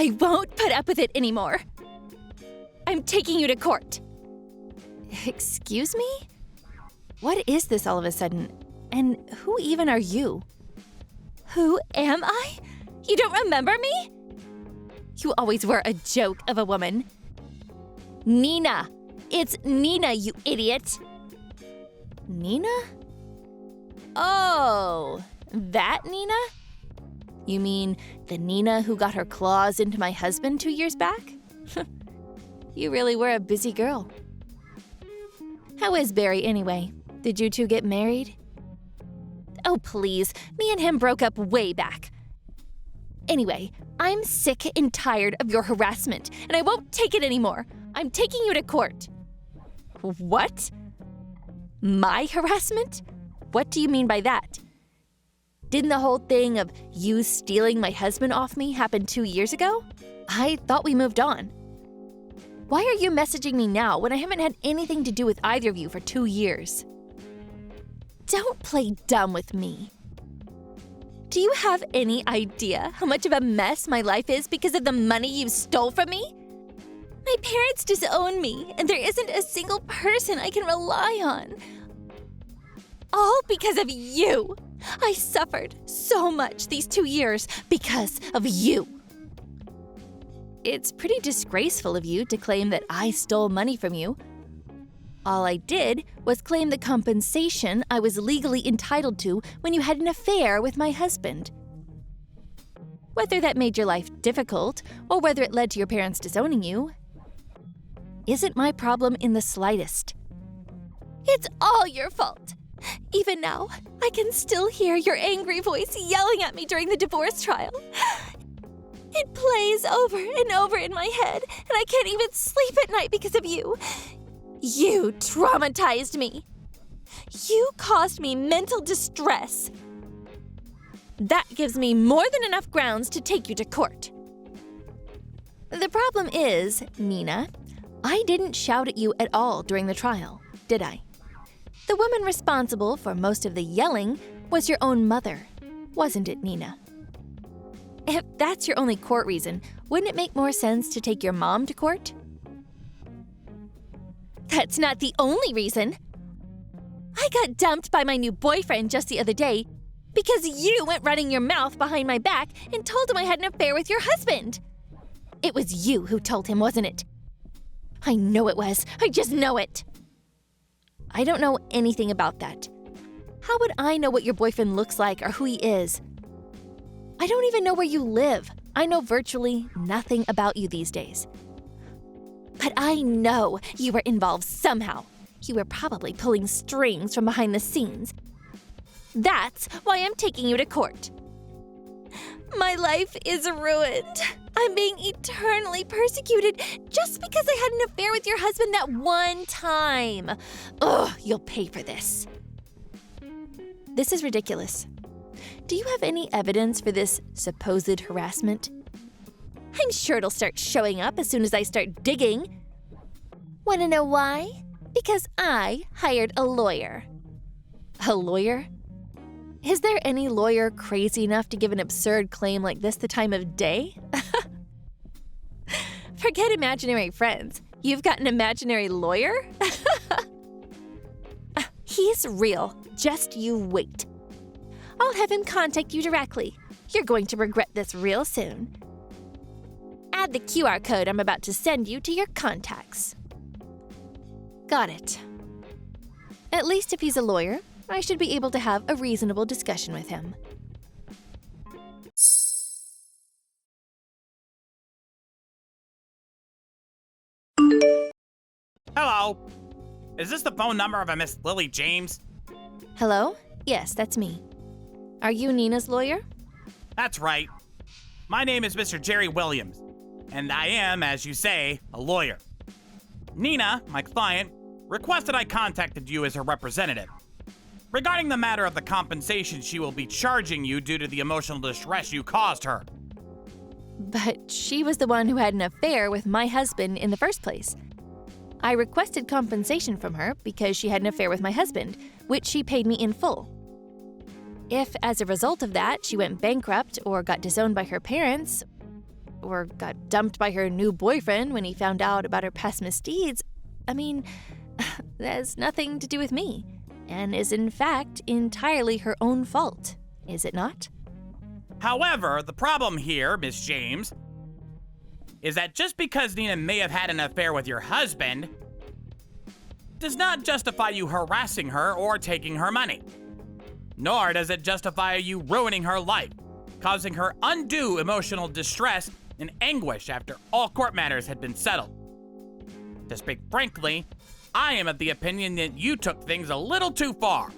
I won't put up with it anymore. I'm taking you to court. Excuse me? What is this all of a sudden? And who even are you? Who am I? You don't remember me? You always were a joke of a woman. Nina! It's Nina, you idiot! Nina? Oh, that Nina? You mean the Nina who got her claws into my husband 2 years back? You really were a busy girl. How is Barry anyway? Did you two get married? Oh, please. Me and him broke up way back. Anyway, I'm sick and tired of your harassment, and I won't take it anymore. I'm taking you to court. What? My harassment? What do you mean by that? Didn't the whole thing of you stealing my husband off me happen 2 years ago? I thought we moved on. Why are you messaging me now when I haven't had anything to do with either of you for 2 years? Don't play dumb with me. Do you have any idea how much of a mess my life is because of the money you stole from me? My parents disown me, and there isn't a single person I can rely on. All because of you. I suffered so much these 2 years because of you. It's pretty disgraceful of you to claim that I stole money from you. All I did was claim the compensation I was legally entitled to when you had an affair with my husband. Whether that made your life difficult or whether it led to your parents disowning you isn't my problem in the slightest. It's all your fault. Even now, I can still hear your angry voice yelling at me during the divorce trial. It plays over and over in my head, and I can't even sleep at night because of you. You traumatized me. You caused me mental distress. That gives me more than enough grounds to take you to court. The problem is, Nina, I didn't shout at you at all during the trial, did I? The woman responsible for most of the yelling was your own mother, wasn't it, Nina? If that's your only court reason, wouldn't it make more sense to take your mom to court? That's not the only reason. I got dumped by my new boyfriend just the other day because you went running your mouth behind my back and told him I had an affair with your husband. It was you who told him, wasn't it? I know it was. I just know it. I don't know anything about that. How would I know what your boyfriend looks like or who he is? I don't even know where you live. I know virtually nothing about you these days. But I know you were involved somehow. You were probably pulling strings from behind the scenes. That's why I'm taking you to court. My life is ruined. I'm being eternally persecuted just because I had an affair with your husband that one time. Ugh, you'll pay for this. This is ridiculous. Do you have any evidence for this supposed harassment? I'm sure it'll start showing up as soon as I start digging. Want to know why? Because I hired a lawyer. A lawyer? Is there any lawyer crazy enough to give an absurd claim like this the time of day? Forget imaginary friends. You've got an imaginary lawyer? He's real. Just you wait. I'll have him contact you directly. You're going to regret this real soon. Add the QR code I'm about to send you to your contacts. Got it. At least if he's a lawyer, I should be able to have a reasonable discussion with him. Hello. Is this the phone number of a Miss Lily James? Hello? Yes, that's me. Are you Nina's lawyer? That's right. My name is Mr. Jerry Williams, and I am, as you say, a lawyer. Nina, my client, requested I contacted you as her representative regarding the matter of the compensation she will be charging you due to the emotional distress you caused her. But she was the one who had an affair with my husband in the first place. I requested compensation from her because she had an affair with my husband, which she paid me in full. If, as a result of that, she went bankrupt or got disowned by her parents, or got dumped by her new boyfriend when he found out about her past misdeeds, I mean, that has nothing to do with me, and is in fact entirely her own fault, is it not? However, the problem here, Miss James, is that just because Nina may have had an affair with your husband does not justify you harassing her or taking her money. Nor does it justify you ruining her life, causing her undue emotional distress and anguish after all court matters had been settled. To speak frankly, I am of the opinion that you took things a little too far.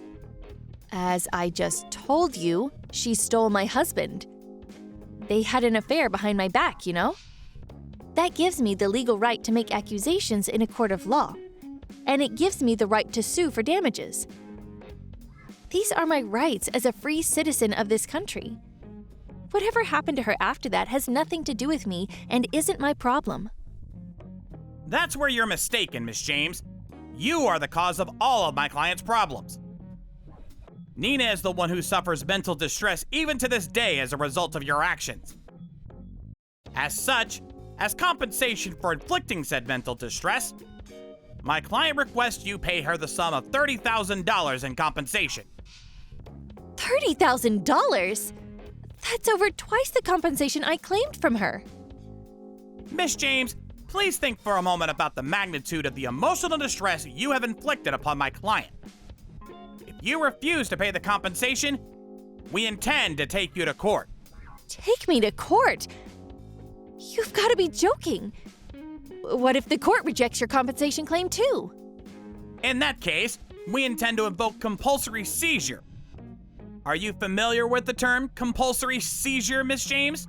As I just told you, she stole my husband. They had an affair behind my back, you know? That gives me the legal right to make accusations in a court of law, and it gives me the right to sue for damages. These are my rights as a free citizen of this country. Whatever happened to her after that has nothing to do with me and isn't my problem. That's where you're mistaken, Miss James. You are the cause of all of my client's problems. Nina is the one who suffers mental distress even to this day as a result of your actions. As such, as compensation for inflicting said mental distress, my client requests you pay her the sum of $30,000 in compensation. $30,000? That's over twice the compensation I claimed from her. Miss James, please think for a moment about the magnitude of the emotional distress you have inflicted upon my client. If you refuse to pay the compensation, we intend to take you to court. Take me to court? You've got to be joking. What if the court rejects your compensation claim too? In that case, we intend to invoke compulsory seizure. Are you familiar with the term compulsory seizure, Miss James?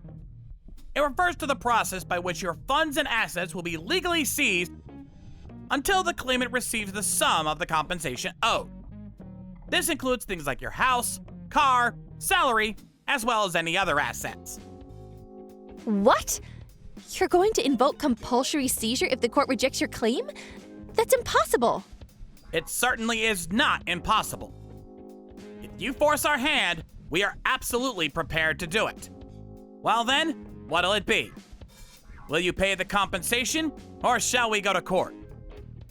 It refers to the process by which your funds and assets will be legally seized until the claimant receives the sum of the compensation owed. This includes things like your house, car, salary, as well as any other assets. What? You're going to invoke compulsory seizure if the court rejects your claim? That's impossible. It certainly is not impossible. If you force our hand, we are absolutely prepared to do it. Well then, what'll it be? Will you pay the compensation, or shall we go to court?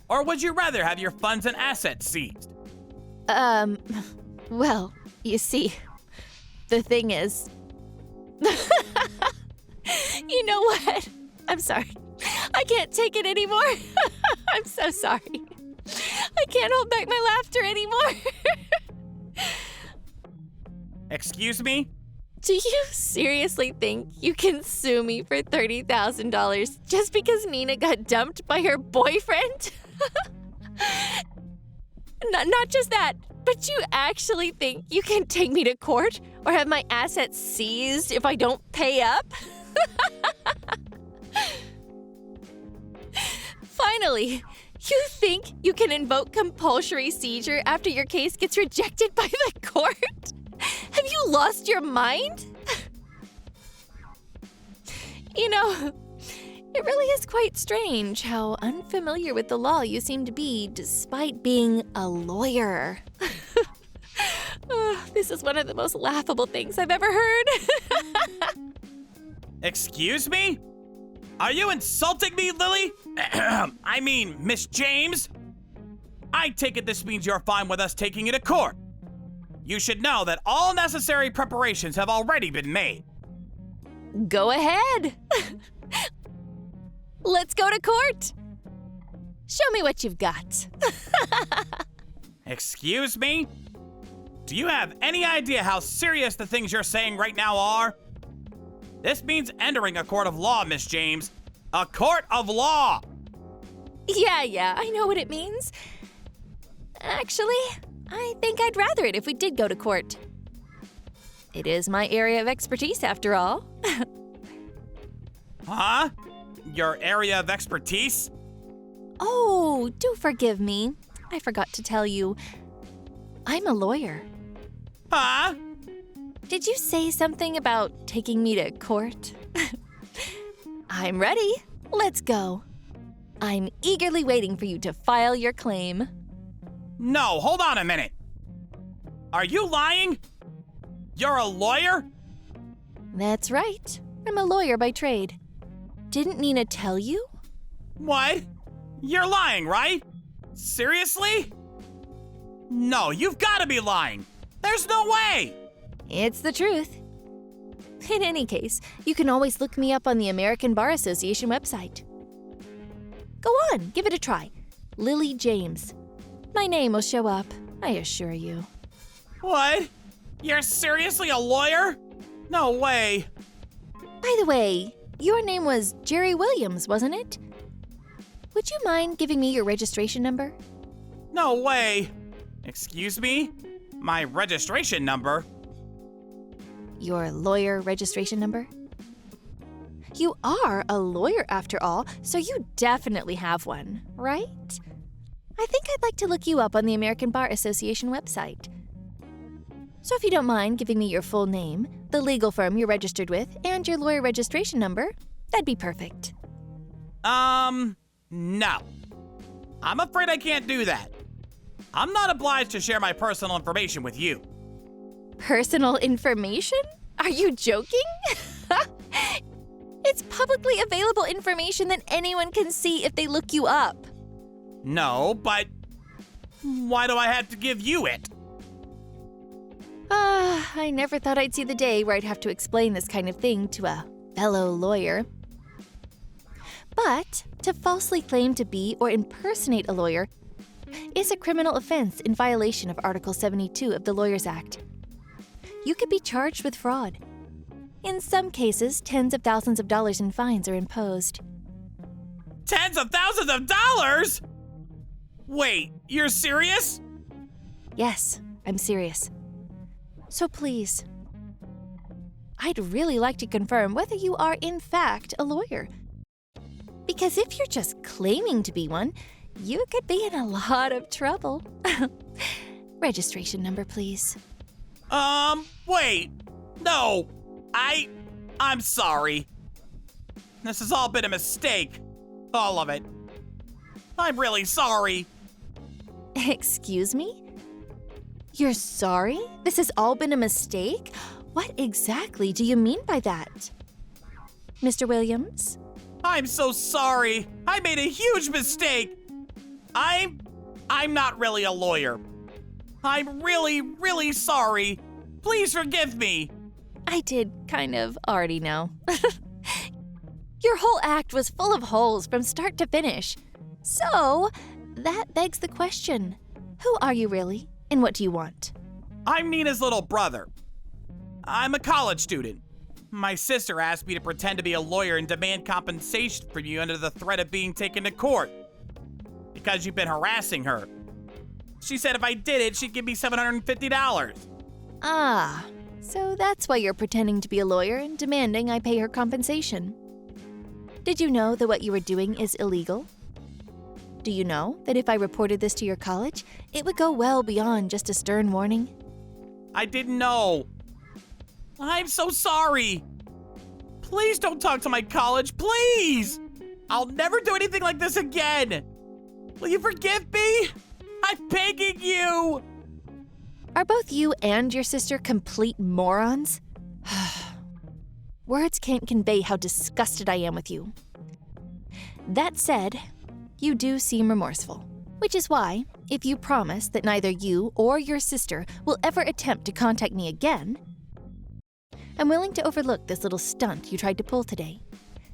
Or would you rather have your funds and assets seized? Well, you see, the thing is... You know what? I'm sorry. I can't take it anymore. I'm so sorry. I can't hold back my laughter anymore. Excuse me? Do you seriously think you can sue me for $30,000 just because Nina got dumped by her boyfriend? Not just that, but you actually think you can take me to court or have my assets seized if I don't pay up? Finally, you think you can invoke compulsory seizure after your case gets rejected by the court? Have you lost your mind? You know, it really is quite strange how unfamiliar with the law you seem to be despite being a lawyer. This is one of the most laughable things I've ever heard. Excuse me? Are you insulting me, Lily? I mean, Miss James? I take it this means you're fine with us taking you to court. You should know that all necessary preparations have already been made. Go ahead. Let's go to court. Show me what you've got. Excuse me? Do you have any idea how serious the things you're saying right now are? This means entering a court of law, Miss James. A court of law! Yeah, I know what it means. Actually, I think I'd rather it if we did go to court. It is my area of expertise, after all. Huh? Your area of expertise? Oh, do forgive me. I forgot to tell you. I'm a lawyer. Huh? Did you say something about taking me to court? I'm ready. Let's go. I'm eagerly waiting for you to file your claim. No, hold on a minute. Are you lying? You're a lawyer? That's right. I'm a lawyer by trade. Didn't Nina tell you? What? You're lying, right? Seriously? No, you've got to be lying. There's no way. It's the truth. In any case, you can always look me up on the American Bar Association website. Go on, give it a try. Lily James. My name will show up, I assure you. What? You're seriously a lawyer? No way. By the way, your name was Jerry Williams, wasn't it? Would you mind giving me your registration number? No way. Excuse me? My registration number? Your lawyer registration number? You are a lawyer after all, so you definitely have one, right? I think I'd like to look you up on the American Bar Association website. So if you don't mind giving me your full name, the legal firm you're registered with, and your lawyer registration number, that'd be perfect. No. I'm afraid I can't do that. I'm not obliged to share my personal information with you. Personal information? Are you joking? It's publicly available information that anyone can see if they look you up. No, but why do I have to give you it? I never thought I'd see the day where I'd have to explain this kind of thing to a fellow lawyer. But to falsely claim to be or impersonate a lawyer is a criminal offense in violation of Article 72 of the Lawyers Act. You could be charged with fraud. In some cases, tens of thousands of dollars in fines are imposed. Tens of thousands of dollars? Wait, you're serious? Yes, I'm serious. So please, I'd really like to confirm whether you are in fact a lawyer. Because if you're just claiming to be one, you could be in a lot of trouble. Registration number, please. Wait. No. I'm sorry. This has all been a mistake. All of it. I'm really sorry. Excuse me? You're sorry? This has all been a mistake? What exactly do you mean by that? Mr. Williams? I'm so sorry. I made a huge mistake. I'm not really a lawyer. I'm really, really sorry. Please forgive me. I did kind of already know. Your whole act was full of holes from start to finish. So, that begs the question. Who are you really, and what do you want? I'm Nina's little brother. I'm a college student. My sister asked me to pretend to be a lawyer and demand compensation from you under the threat of being taken to court because you've been harassing her. She said if I did it, she'd give me $750. Ah, so that's why you're pretending to be a lawyer and demanding I pay her compensation. Did you know that what you were doing is illegal? Do you know that if I reported this to your college, it would go well beyond just a stern warning? I didn't know. I'm so sorry. Please don't talk to my college, please. I'll never do anything like this again. Will you forgive me? I'm begging you. Are both you and your sister complete morons? Words can't convey how disgusted I am with you. That said, you do seem remorseful, which is why, if you promise that neither you or your sister will ever attempt to contact me again, I'm willing to overlook this little stunt you tried to pull today.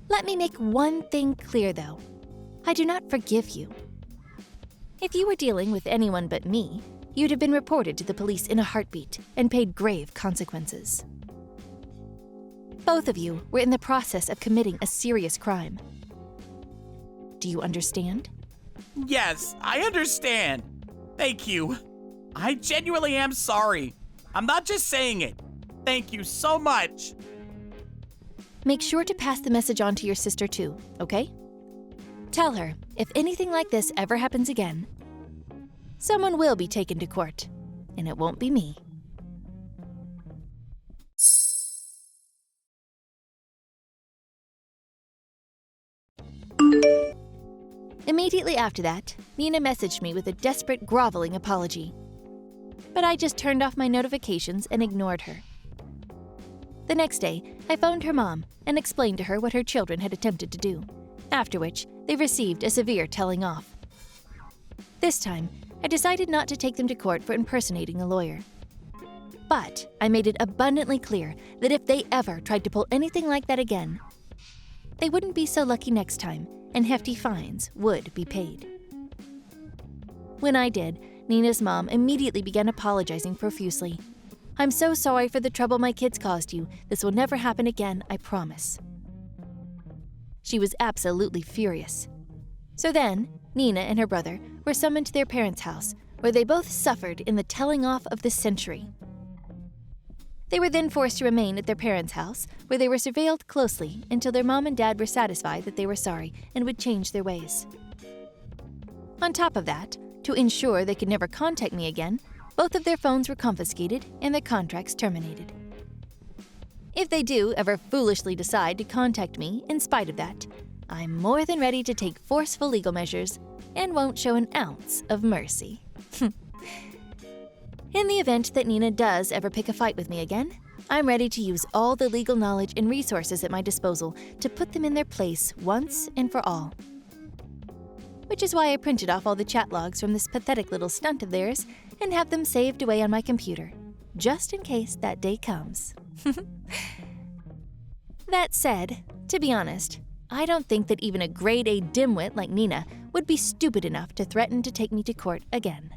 Let me make one thing clear, though. I do not forgive you. If you were dealing with anyone but me, you'd have been reported to the police in a heartbeat and paid grave consequences. Both of you were in the process of committing a serious crime. Do you understand? Yes, I understand. Thank you. I genuinely am sorry. I'm not just saying it. Thank you so much. Make sure to pass the message on to your sister too, okay? Tell her, if anything like this ever happens again, someone will be taken to court, and it won't be me. Immediately after that, Nina messaged me with a desperate, groveling apology. But I just turned off my notifications and ignored her. The next day, I phoned her mom and explained to her what her children had attempted to do, after which they received a severe telling off. This time, I decided not to take them to court for impersonating a lawyer. But I made it abundantly clear that if they ever tried to pull anything like that again, they wouldn't be so lucky next time, and hefty fines would be paid. When I did, Nina's mom immediately began apologizing profusely. "I'm so sorry for the trouble my kids caused you. This will never happen again, I promise." She was absolutely furious. So then, Nina and her brother were summoned to their parents' house, where they both suffered in the telling off of the century. They were then forced to remain at their parents' house, where they were surveilled closely until their mom and dad were satisfied that they were sorry and would change their ways. On top of that, to ensure they could never contact me again, both of their phones were confiscated and their contracts terminated. If they do ever foolishly decide to contact me in spite of that, I'm more than ready to take forceful legal measures and won't show an ounce of mercy. In the event that Nina does ever pick a fight with me again, I'm ready to use all the legal knowledge and resources at my disposal to put them in their place once and for all. Which is why I printed off all the chat logs from this pathetic little stunt of theirs and have them saved away on my computer, just in case that day comes. That said, to be honest, I don't think that even a grade A dimwit like Nina would be stupid enough to threaten to take me to court again.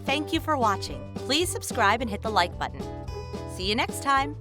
Thank you for watching. Please subscribe and hit the like button. See you next time.